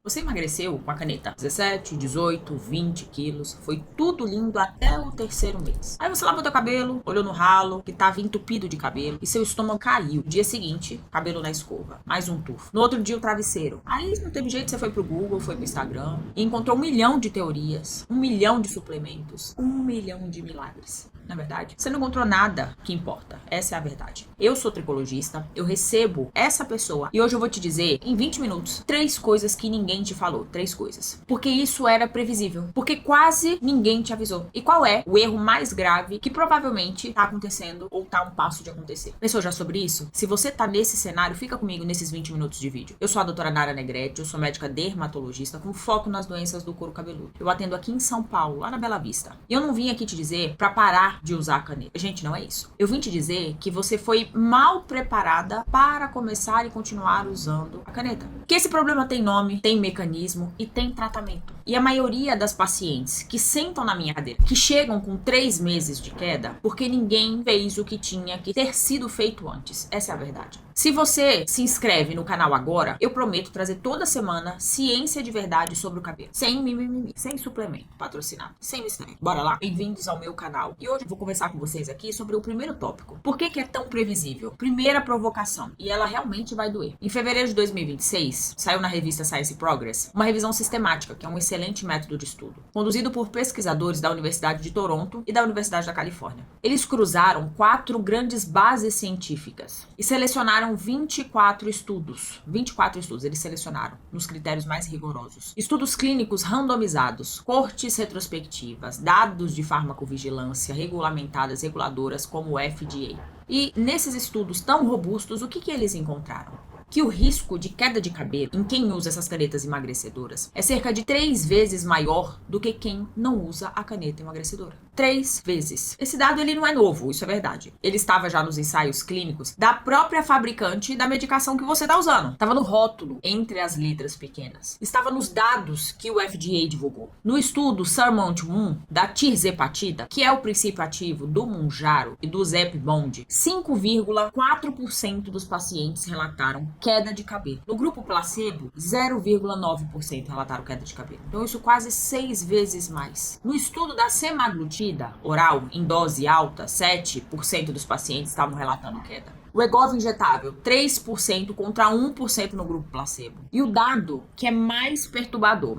Você emagreceu com a caneta 17, 18, 20 quilos, foi tudo lindo até o terceiro mês. Aí você lavou teu cabelo, olhou no ralo, que tava entupido de cabelo, e seu estômago caiu. Dia seguinte, cabelo na escova, mais um tufo. No outro dia, o travesseiro. Aí não teve jeito, você foi pro Google, foi pro Instagram, e encontrou 1 milhão de teorias, 1 milhão de suplementos, 1 milhão de milagres. Na verdade, você não encontrou nada que importa. Essa é a verdade. Eu sou tricologista, eu recebo essa pessoa e hoje eu vou te dizer, em 20 minutos, 3 coisas que ninguém te falou. 3 coisas. Porque isso era previsível. Porque quase ninguém te avisou. E qual é o erro mais grave que provavelmente tá acontecendo ou tá a um passo de acontecer? Pensou já sobre isso? Se você tá nesse cenário, fica comigo nesses 20 minutos de vídeo. Eu sou a doutora Nara Negrete, eu sou médica dermatologista com foco nas doenças do couro cabeludo. Eu atendo aqui em São Paulo, lá na Bela Vista. E eu não vim aqui te dizer pra parar de usar a caneta. Gente, não é isso. Eu vim te dizer que você foi mal preparada para começar e continuar usando a caneta. Que esse problema tem nome, tem mecanismo e tem tratamento. E a maioria das pacientes que sentam na minha cadeira, que chegam com 3 meses de queda, porque ninguém fez o que tinha que ter sido feito antes. Essa é a verdade. Se você se inscreve no canal agora, eu prometo trazer toda semana ciência de verdade sobre o cabelo. Sem mimimi, sem suplemento patrocinado, sem mistério. Bora lá? Bem-vindos ao meu canal. E hoje eu vou conversar com vocês aqui sobre o primeiro tópico. Por que é tão previsível? Primeira provocação. E ela realmente vai doer. Em fevereiro de 2026, saiu na revista Science Progress uma revisão sistemática, que é um excelente método de estudo, conduzido por pesquisadores da Universidade de Toronto e da Universidade da Califórnia. Eles cruzaram 4 grandes bases científicas e selecionaram 24 estudos. 24 estudos eles selecionaram, nos critérios mais rigorosos. Estudos clínicos randomizados, cortes retrospectivas, dados de farmacovigilância regulamentadas, reguladoras como o FDA. E nesses estudos tão robustos, o que eles encontraram? Que o risco de queda de cabelo em quem usa essas canetas emagrecedoras é cerca de 3 vezes maior do que quem não usa a caneta emagrecedora. 3 vezes. Esse dado ele não é novo, isso é verdade. Ele estava já nos ensaios clínicos da própria fabricante da medicação que você está usando. Estava no rótulo, entre as letras pequenas. Estava nos dados que o FDA divulgou. No estudo SURMOUNT-1 da tirzepatida, que é o princípio ativo do Mounjaro e do Zepbound, 5,4% dos pacientes relataram queda de cabelo. No grupo placebo, 0,9% relataram queda de cabelo. Então isso quase 6 vezes mais. No estudo da semaglutida oral em dose alta, 7% dos pacientes estavam relatando queda. O Egov injetável, 3% contra 1% no grupo placebo. E o dado que é mais perturbador,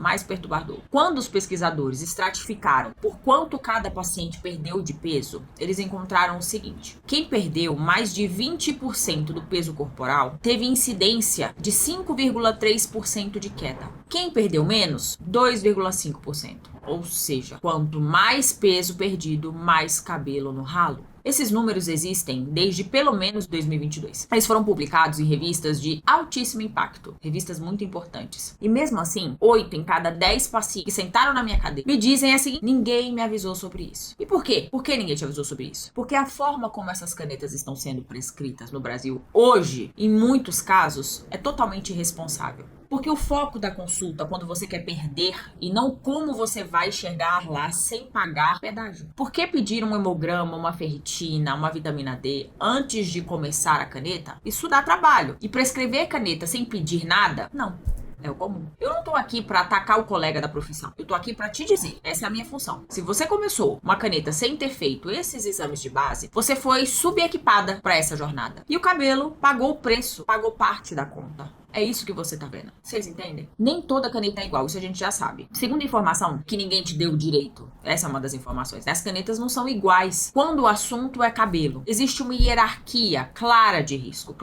quando os pesquisadores estratificaram por quanto cada paciente perdeu de peso, eles encontraram o seguinte: quem perdeu mais de 20% do peso corporal teve incidência de 5,3% de queda. Quem perdeu menos, 2,5%. Ou seja, quanto mais peso perdido, mais cabelo no ralo. Esses números existem desde pelo menos 2022. Eles foram publicados em revistas de altíssimo impacto, revistas muito importantes. E mesmo assim, 8 em cada 10 pacientes que sentaram na minha cadeira me dizem assim: ninguém me avisou sobre isso. E por quê? Por que ninguém te avisou sobre isso? Porque a forma como essas canetas estão sendo prescritas no Brasil hoje, em muitos casos, é totalmente irresponsável. Porque o foco da consulta, quando você quer perder, e não como você vai chegar lá sem pagar pedágio. Por que pedir um hemograma, uma ferritina, uma vitamina D antes de começar a caneta? Isso dá trabalho. E prescrever caneta sem pedir nada? Não. É o comum. Eu não tô aqui pra atacar o colega da profissão. Eu tô aqui pra te dizer, essa é a minha função. Se você começou uma caneta sem ter feito esses exames de base, você foi subequipada pra essa jornada. E o cabelo pagou o preço, pagou parte da conta. É isso que você tá vendo. Vocês entendem? Nem toda caneta é igual, isso a gente já sabe. Segunda informação, que ninguém te deu direito. Essa é uma das informações. As canetas não são iguais. Quando o assunto é cabelo, existe uma hierarquia clara de risco,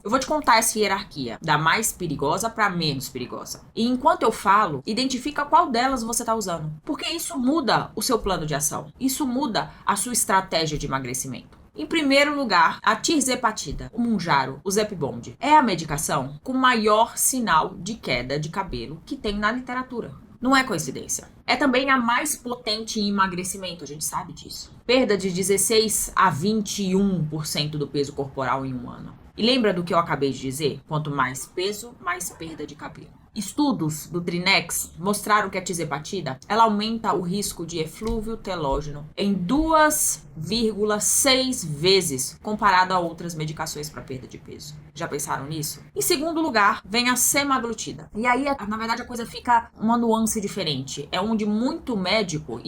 Eu vou te contar essa hierarquia, da mais perigosa para menos perigosa. E enquanto eu falo, identifica qual delas você está usando. Porque isso muda o seu plano de ação. Isso muda a sua estratégia de emagrecimento. Em primeiro lugar, a tirzepatida, o Mounjaro, o Zepbound, é a medicação com maior sinal de queda de cabelo que tem na literatura. Não é coincidência. É também a mais potente em emagrecimento, a gente sabe disso. Perda de 16 a 21% do peso corporal em um ano. E lembra do que eu acabei de dizer? Quanto mais peso, mais perda de cabelo. Estudos do Trinex mostraram que a tizepatida, ela aumenta o risco de eflúvio telógeno em 2,6 vezes comparado a outras medicações para perda de peso. Já pensaram nisso? Em segundo lugar, vem a semaglutida. E aí, na verdade, a coisa fica uma nuance diferente. É onde muito médico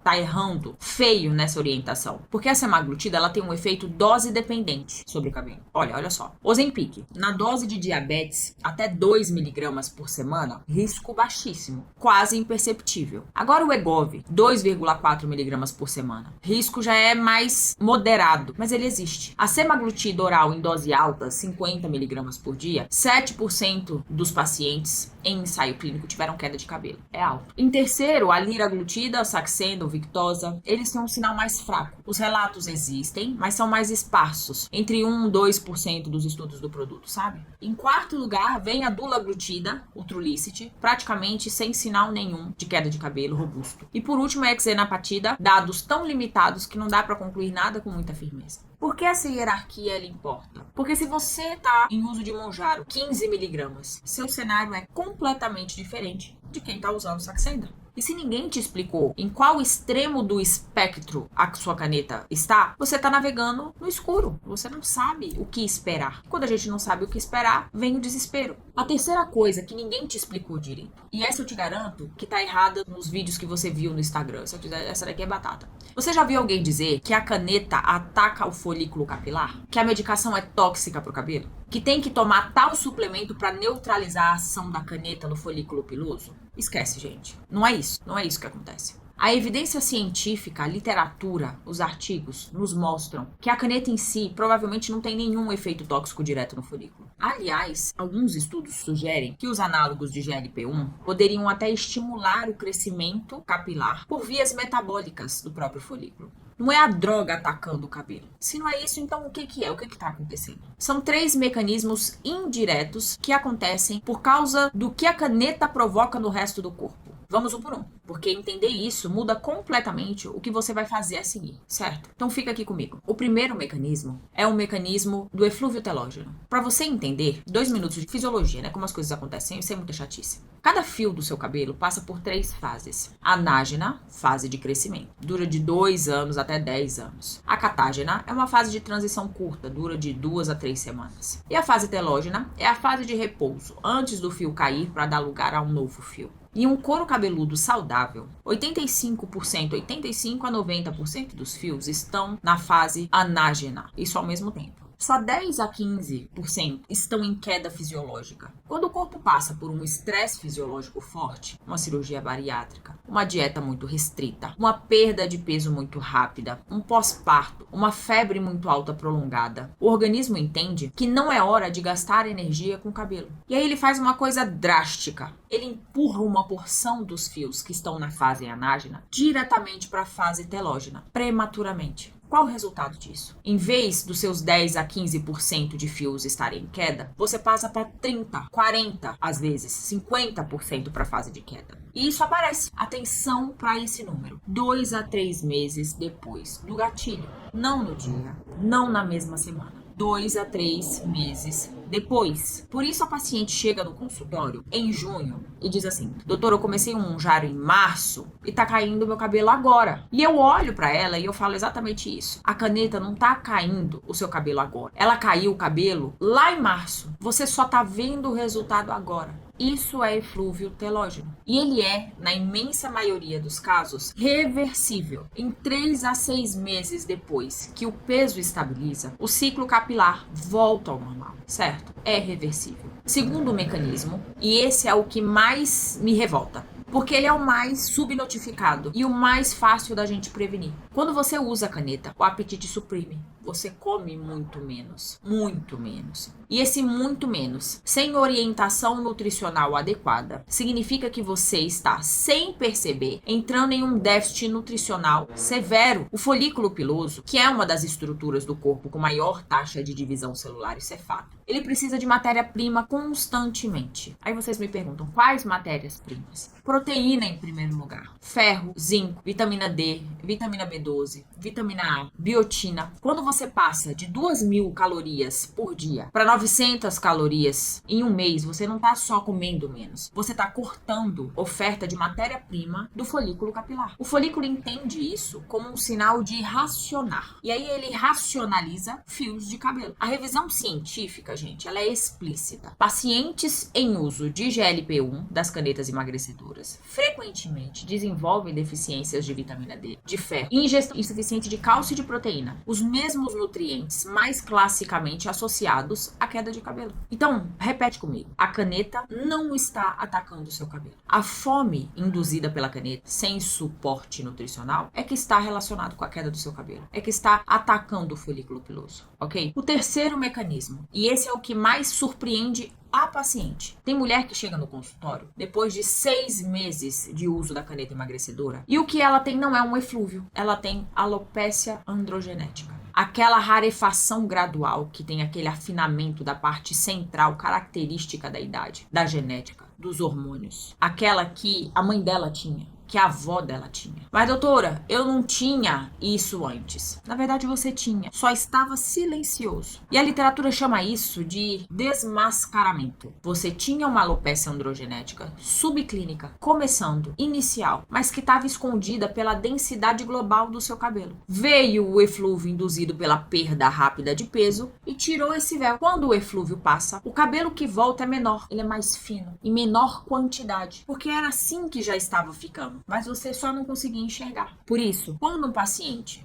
tá errando feio nessa orientação. Porque a semaglutida, ela tem um efeito dose dependente sobre o cabelo. Olha só. Ozempic, na dose de diabetes, até 2 miligramas por semana, risco baixíssimo, quase imperceptível. Agora o Wegovy, 2,4 miligramas por semana. Risco já é mais moderado, mas ele existe. A semaglutida oral em dose alta, 50 miligramas por dia, 7% dos pacientes em ensaio clínico tiveram queda de cabelo. É alto. Em terceiro, a liraglutida, Saxenda, Victoza, eles têm um sinal mais fraco. Os relatos existem, mas são mais esparsos, entre 1 e 2% dos estudos do produto, sabe? Em quarto lugar, vem a dulaglutida, o Trulicity, praticamente sem sinal nenhum de queda de cabelo robusto. E por último, a exenapatida, dados tão limitados que não dá para concluir nada com muita firmeza. Por que essa hierarquia ela importa? Porque se você está em uso de Mounjaro 15 miligramas, seu cenário é completamente diferente de quem está usando Saxenda. E se ninguém te explicou em qual extremo do espectro a sua caneta está, você está navegando no escuro. Você não sabe o que esperar. Quando a gente não sabe o que esperar, vem o desespero. A terceira coisa que ninguém te explicou direito, e essa eu te garanto que tá errada nos vídeos que você viu no Instagram. Essa daqui é batata. Você já viu alguém dizer que a caneta ataca o folículo capilar? Que a medicação é tóxica pro cabelo? Que tem que tomar tal suplemento para neutralizar a ação da caneta no folículo piloso? Esquece, gente. Não é isso que acontece. A evidência científica, a literatura, os artigos nos mostram que a caneta em si provavelmente não tem nenhum efeito tóxico direto no folículo. Aliás, alguns estudos sugerem que os análogos de GLP-1 poderiam até estimular o crescimento capilar por vias metabólicas do próprio folículo. Não é a droga atacando o cabelo. Se não é isso, então o que é? O que está acontecendo? São 3 mecanismos indiretos que acontecem por causa do que a caneta provoca no resto do corpo. Vamos um por um, porque entender isso muda completamente o que você vai fazer a seguir, certo? Então fica aqui comigo. O primeiro mecanismo é o mecanismo do eflúvio telógeno. Para você entender, 2 minutos de fisiologia, né? Como as coisas acontecem, sem muita chatice. Cada fio do seu cabelo passa por 3 fases. Anágena, fase de crescimento, dura de 2 anos até 10 anos. A catágena é uma fase de transição curta, dura de 2 a 3 semanas. E a fase telógena é a fase de repouso, antes do fio cair para dar lugar a um novo fio. Em um couro cabeludo saudável, 85% a 90% dos fios estão na fase anágena, isso ao mesmo tempo. Só 10 a 15% estão em queda fisiológica. Quando o corpo passa por um estresse fisiológico forte, uma cirurgia bariátrica, uma dieta muito restrita, uma perda de peso muito rápida, um pós-parto, uma febre muito alta prolongada, o organismo entende que não é hora de gastar energia com o cabelo. E aí ele faz uma coisa drástica. Ele empurra uma porção dos fios que estão na fase anágena diretamente para a fase telógena, prematuramente. Qual o resultado disso? Em vez dos seus 10 a 15% de fios estarem em queda, você passa para 30, 40, às vezes 50% para a fase de queda. E isso aparece. Atenção para esse número. 2 a 3 meses depois do gatilho. Não no dia, não na mesma semana. 2 a 3 meses depois. Por isso a paciente chega no consultório em junho e diz assim: doutor, eu comecei um Mounjaro em março e tá caindo meu cabelo agora. E eu olho pra ela e eu falo exatamente isso. A caneta não tá caindo o seu cabelo agora. Ela caiu o cabelo lá em março. Você só tá vendo o resultado agora. Isso é eflúvio telógeno. E ele é, na imensa maioria dos casos, reversível. Em 3 a 6 meses depois que o peso estabiliza, o ciclo capilar volta ao normal, certo? É reversível. Segundo mecanismo, e esse é o que mais me revolta, porque ele é o mais subnotificado e o mais fácil da gente prevenir. Quando você usa a caneta, o apetite suprime. Você come muito menos. Muito menos. E esse muito menos, sem orientação nutricional adequada, significa que você está, sem perceber, entrando em um déficit nutricional severo. O folículo piloso, que é uma das estruturas do corpo com maior taxa de divisão celular, isso é fato, ele precisa de matéria-prima constantemente. Aí vocês me perguntam, quais matérias-primas? Proteína em primeiro lugar. Ferro, zinco, vitamina D, vitamina B12, vitamina A, biotina. Quando você você passa de 2.000 calorias por dia para 900 calorias em um mês, você não tá só comendo menos. Você tá cortando oferta de matéria-prima do folículo capilar. O folículo entende isso como um sinal de racionar. E aí ele racionaliza fios de cabelo. A revisão científica, gente, ela é explícita. Pacientes em uso de GLP-1, das canetas emagrecedoras, frequentemente desenvolvem deficiências de vitamina D, de ferro, ingestão insuficiente de cálcio e de proteína, os mesmos nutrientes mais classicamente associados à queda de cabelo. Então, repete comigo. A caneta não está atacando o seu cabelo. A fome induzida pela caneta, sem suporte nutricional, é que está relacionado com a queda do seu cabelo. É que está atacando o folículo piloso, ok? O terceiro mecanismo, e esse é o que mais surpreende a paciente. Tem mulher que chega no consultório depois de 6 meses de uso da caneta emagrecedora e o que ela tem não é um eflúvio, ela tem alopécia androgenética. Aquela rarefação gradual que tem aquele afinamento da parte central característica da idade, da genética, dos hormônios. Aquela que a mãe dela tinha, que a avó dela tinha. Mas, doutora, eu não tinha isso antes. Na verdade, você tinha. Só estava silencioso. E a literatura chama isso de desmascaramento. Você tinha uma alopécia androgenética subclínica, começando, inicial, mas que estava escondida pela densidade global do seu cabelo. Veio o eflúvio induzido pela perda rápida de peso e tirou esse véu. Quando o eflúvio passa, o cabelo que volta é menor. Ele é mais fino, em menor quantidade. Porque era assim que já estava ficando. Mas você só não conseguia enxergar. Por isso, quando uma paciente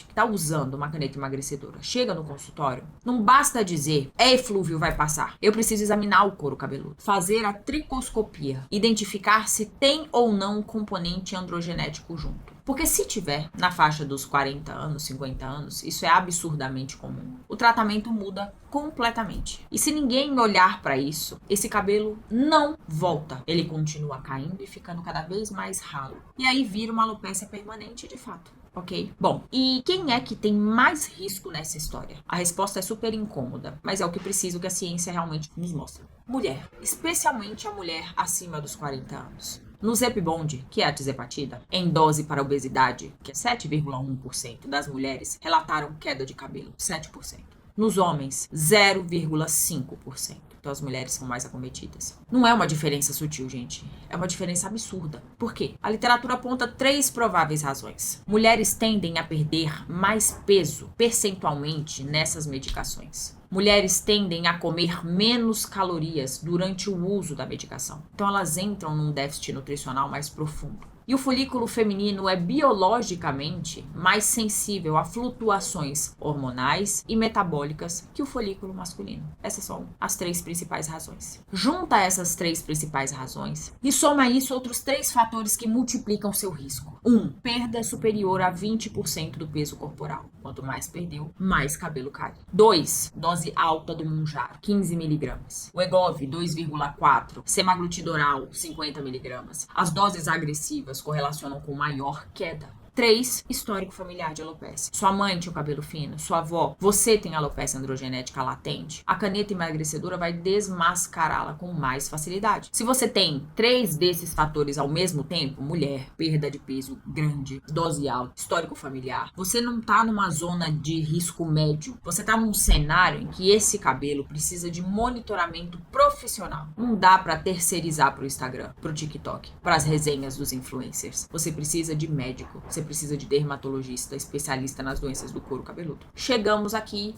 que está usando uma caneta emagrecedora chega no consultório, não basta dizer, eflúvio, vai passar. Eu preciso examinar o couro cabeludo, fazer a tricoscopia, identificar se tem ou não componente androgenético junto. Porque se tiver na faixa dos 40 anos, 50 anos, isso é absurdamente comum. O tratamento muda completamente. E se ninguém olhar para isso, esse cabelo não volta. Ele continua caindo e ficando cada vez mais ralo. E aí vira uma alopécia permanente de fato. Ok? Bom, e quem é que tem mais risco nessa história? A resposta é super incômoda, mas é o que preciso que a ciência realmente nos mostre. Mulher, especialmente a mulher acima dos 40 anos. No Zepbound, que é a tizepatida, em dose para obesidade, que é 7,1% das mulheres relataram queda de cabelo, 7%. Nos homens, 0,5%. Então as mulheres são mais acometidas. Não é uma diferença sutil, gente. É uma diferença absurda. Por quê? A literatura aponta 3 prováveis razões. Mulheres tendem a perder mais peso percentualmente nessas medicações. Mulheres tendem a comer menos calorias durante o uso da medicação. Então elas entram num déficit nutricional mais profundo. E o folículo feminino é biologicamente mais sensível a flutuações hormonais e metabólicas que o folículo masculino. Essas são as 3 principais razões. Junta essas 3 principais razões e soma a isso outros 3 fatores que multiplicam seu risco. 1. Perda superior a 20% do peso corporal. Quanto mais perdeu, mais cabelo cai. 2. Dose alta do Mounjaro, 15 mg. O Wegovy, 2,4. Semaglutida oral, 50 mg. As doses agressivas correlacionam com maior queda. 3. Histórico familiar de alopécia. Sua mãe tinha o cabelo fino, sua avó, você tem alopécia androgenética latente. A caneta emagrecedora vai desmascará-la com mais facilidade. Se você tem 3 desses fatores ao mesmo tempo, mulher, perda de peso grande, dose alta, histórico familiar, você não tá numa zona de risco médio. Você tá num cenário em que esse cabelo precisa de monitoramento profissional. Não dá para terceirizar pro Instagram, pro TikTok, para as resenhas dos influencers. Você precisa de médico. Você precisa de dermatologista, especialista nas doenças do couro cabeludo. Chegamos aqui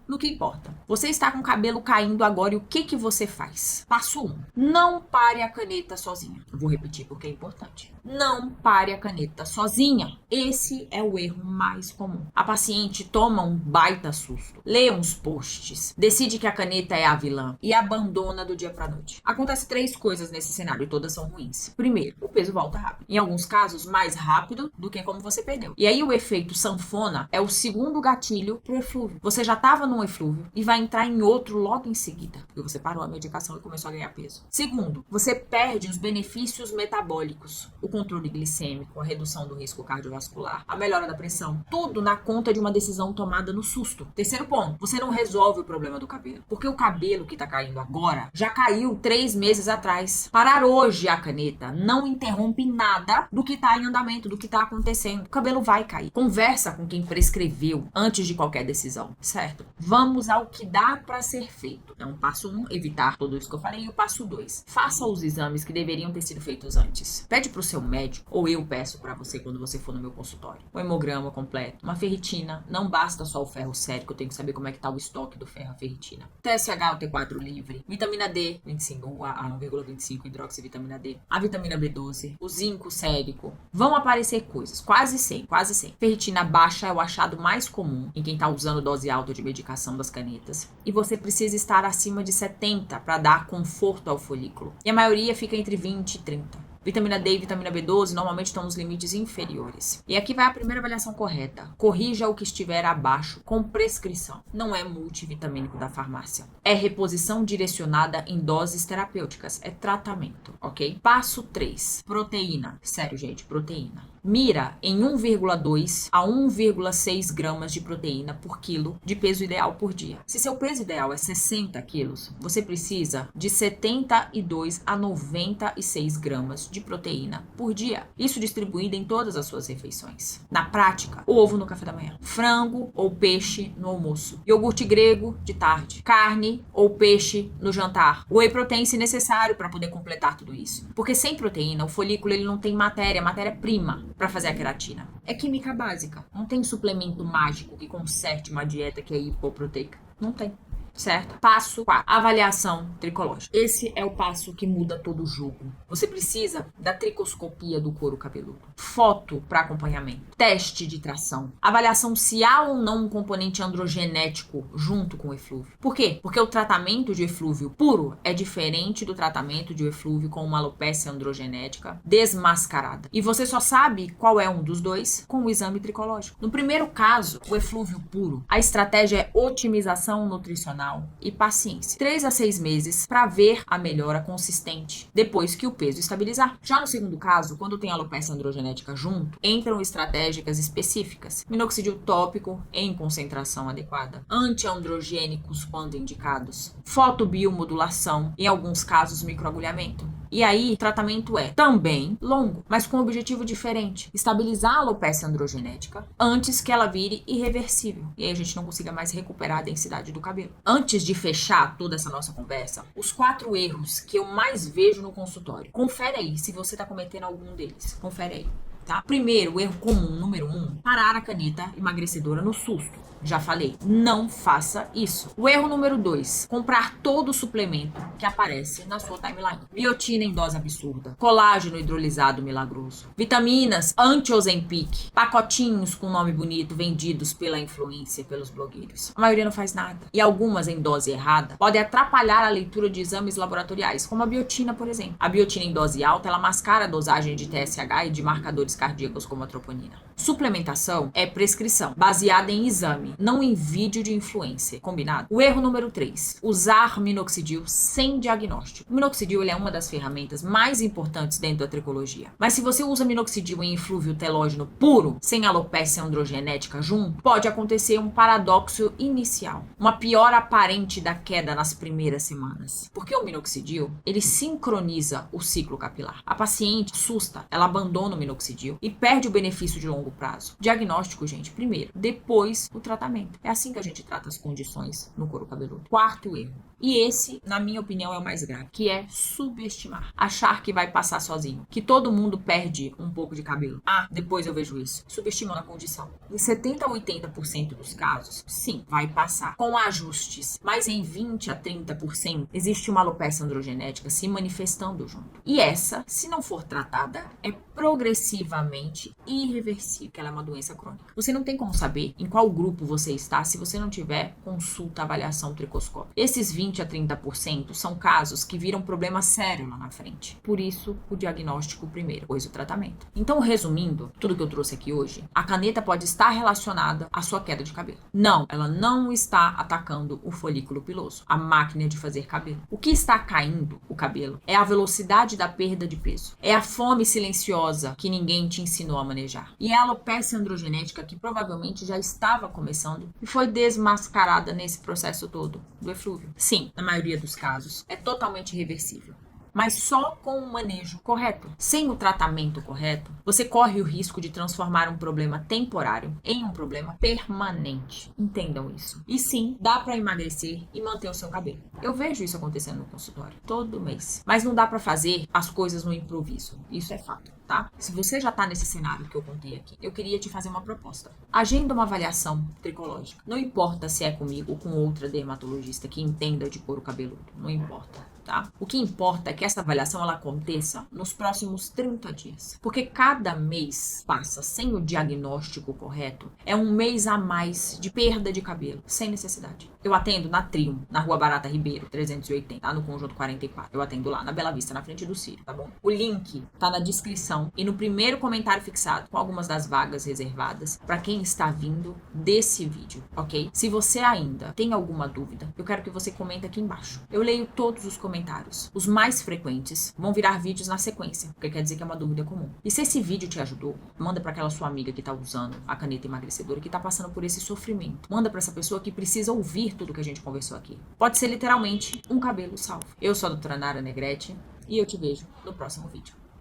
no que importa. Você está com o cabelo caindo agora e o que você faz? Passo 1. Não pare a caneta sozinha. Eu vou repetir porque é importante. Não pare a caneta sozinha. Esse é o erro mais comum. A paciente toma um baita susto, lê uns posts, decide que a caneta é a vilã e abandona do dia pra noite. Acontece 3 coisas nesse cenário e todas são ruins. Primeiro, o peso volta rápido. Em alguns casos, mais rápido do que como você perdeu. E aí o efeito sanfona é o segundo gatilho pro eflúvio. Você já estava num eflúvio e vai entrar em outro logo em seguida, porque você parou a medicação e começou a ganhar peso. Segundo, você perde os benefícios metabólicos. O controle glicêmico, a redução do risco cardiovascular, a melhora da pressão, tudo na conta de uma decisão tomada no susto. Terceiro ponto, você não resolve o problema do cabelo, porque o cabelo que tá caindo agora já caiu 3 meses atrás. Parar hoje a caneta não interrompe nada do que tá em andamento, do que tá acontecendo. O cabelo vai cair. Conversa com quem prescreveu antes de qualquer decisão, certo? Vamos ao que dá para ser feito. Então, passo 1, evitar tudo isso que eu falei, e o passo 2, faça os exames que deveriam ter sido feitos antes. Pede pro seu médico, ou eu peço para você quando você for no meu consultório, um hemograma completo, uma ferritina, não basta só o ferro sérico, eu tenho que saber como é que tá o estoque do ferro, a ferritina. TSH ou T4 livre, vitamina D, 25, a 1,25 hidroxivitamina D, a vitamina B12, o zinco sérico. Vão aparecer coisas, quase 100. Ferritina baixa é o achado mais comum em quem tá usando dose alta de medicação das canetas. E você precisa estar acima de 70 para dar conforto ao folículo. E a maioria fica entre 20 e 30. Vitamina D e vitamina B12 normalmente estão nos limites inferiores. E aqui vai a primeira avaliação correta. Corrija o que estiver abaixo com prescrição. Não é multivitamínico da farmácia. É reposição direcionada em doses terapêuticas. É tratamento, ok? Passo 3. Proteína. Sério, gente, proteína. Mira em 1,2 a 1,6 gramas de proteína por quilo de peso ideal por dia. Se seu peso ideal é 60 quilos, você precisa de 72 a 96 gramas de proteína por dia. Isso distribuído em todas as suas refeições. Na prática, ovo no café da manhã, frango ou peixe no almoço, iogurte grego de tarde, carne ou peixe no jantar, whey protein se necessário para poder completar tudo isso. Porque sem proteína, o folículo ele não tem matéria-prima para fazer a queratina. É química básica. Não tem suplemento mágico que conserte uma dieta que é hipoproteica. Não tem. Certo? Passo 4. Avaliação tricológica. Esse é o passo que muda todo o jogo. Você precisa da tricoscopia do couro cabeludo. Foto para acompanhamento. Teste de tração. Avaliação se há ou não um componente androgenético junto com o eflúvio. Por quê? Porque o tratamento de eflúvio puro é diferente do tratamento de eflúvio com uma alopecia androgenética desmascarada. E você só sabe qual é um dos dois com o exame tricológico. No primeiro caso, o eflúvio puro, a estratégia é otimização nutricional e paciência. 3 a 6 meses para ver a melhora consistente depois que o peso estabilizar. Já no segundo caso, quando tem alopecia androgenética junto, entram estratégicas específicas. Minoxidil tópico em concentração adequada, antiandrogênicos quando indicados, fotobiomodulação, em alguns casos microagulhamento. E aí, o tratamento é também longo, mas com um objetivo diferente. Estabilizar a alopecia androgenética antes que ela vire irreversível. E aí a gente não consiga mais recuperar a densidade do cabelo. Antes de fechar toda essa nossa conversa, os 4 erros que eu mais vejo no consultório. Confere aí se você está cometendo algum deles. Confere aí. Tá? Primeiro, o erro comum, número 1, parar a caneta emagrecedora no susto. Já falei, não faça isso. O erro número 2, comprar todo o suplemento que aparece na sua timeline. Biotina em dose absurda, colágeno hidrolisado milagroso, vitaminas anti-Ozempic, pacotinhos com nome bonito vendidos pela influência, pelos blogueiros. A maioria não faz nada. E algumas em dose errada podem atrapalhar a leitura de exames laboratoriais, como a biotina, por exemplo. A biotina em dose alta, ela mascara a dosagem de TSH e de marcadores cardíacos como a troponina. Suplementação é prescrição, baseada em exame, não em vídeo de influência. Combinado? O erro número 3, usar minoxidil sem diagnóstico. O minoxidil ele é uma das ferramentas mais importantes dentro da tricologia. Mas se você usa minoxidil em eflúvio telógeno puro, sem alopecia androgenética junto, pode acontecer um paradoxo inicial. Uma piora aparente da queda nas primeiras semanas. Porque o minoxidil, ele sincroniza o ciclo capilar. A paciente assusta, ela abandona o minoxidil e perde o benefício de longo prazo. Diagnóstico, gente, primeiro, depois o tratamento. É assim que a gente trata as condições no couro cabeludo. 4º erro. E esse, na minha opinião, é o mais grave, que é subestimar. Achar que vai passar sozinho. Que todo mundo perde um pouco de cabelo. Ah, depois eu vejo isso. Subestimando a condição. Em 70 a 80% dos casos, sim, vai passar. Com ajustes. Mas em 20 a 30% existe uma alopecia androgenética se manifestando junto. E essa, se não for tratada, é progressivamente irreversível, que ela é uma doença crônica. Você não tem como saber em qual grupo você está se você não tiver consulta, avaliação tricoscópica. Esses 20 20 a 30% são casos que viram problema sério lá na frente. Por isso, o diagnóstico primeiro, depois o tratamento. Então, resumindo tudo que eu trouxe aqui hoje, a caneta pode estar relacionada à sua queda de cabelo. Não, ela não está atacando o folículo piloso, a máquina de fazer cabelo. O que está caindo o cabelo é a velocidade da perda de peso. É a fome silenciosa que ninguém te ensinou a manejar. E é a alopecia androgenética que provavelmente já estava começando e foi desmascarada nesse processo todo do eflúvio. Sim, na maioria dos casos, é totalmente reversível. Mas só com o manejo correto. Sem o tratamento correto, você corre o risco de transformar um problema temporário em um problema permanente. Entendam isso. E sim, dá para emagrecer e manter o seu cabelo. Eu vejo isso acontecendo no consultório todo mês. Mas não dá para fazer as coisas no improviso. Isso é fato, tá? Se você já tá nesse cenário que eu contei aqui, eu queria te fazer uma proposta. Agenda uma avaliação tricológica. Não importa se é comigo ou com outra dermatologista que entenda de couro cabeludo. Não importa. Tá? O que importa é que essa avaliação ela aconteça nos próximos 30 dias. Porque cada mês passa sem o diagnóstico correto é um mês a mais de perda de cabelo, sem necessidade. Eu atendo na Trium, na Rua Barata Ribeiro, 380, tá? No Conjunto 44. Eu atendo lá, na Bela Vista, na frente do Círio, tá bom? O link tá na descrição e no primeiro comentário fixado, com algumas das vagas reservadas para quem está vindo desse vídeo, ok? Se você ainda tem alguma dúvida, eu quero que você comente aqui embaixo. Eu leio todos os comentários. Os mais frequentes vão virar vídeos na sequência, porque quer dizer que é uma dúvida comum. E se esse vídeo te ajudou, manda para aquela sua amiga que tá usando a caneta emagrecedora, que tá passando por esse sofrimento. Manda para essa pessoa que precisa ouvir tudo que a gente conversou aqui. Pode ser literalmente um cabelo salvo. Eu sou a doutora Nara Negrete e eu te vejo no próximo vídeo.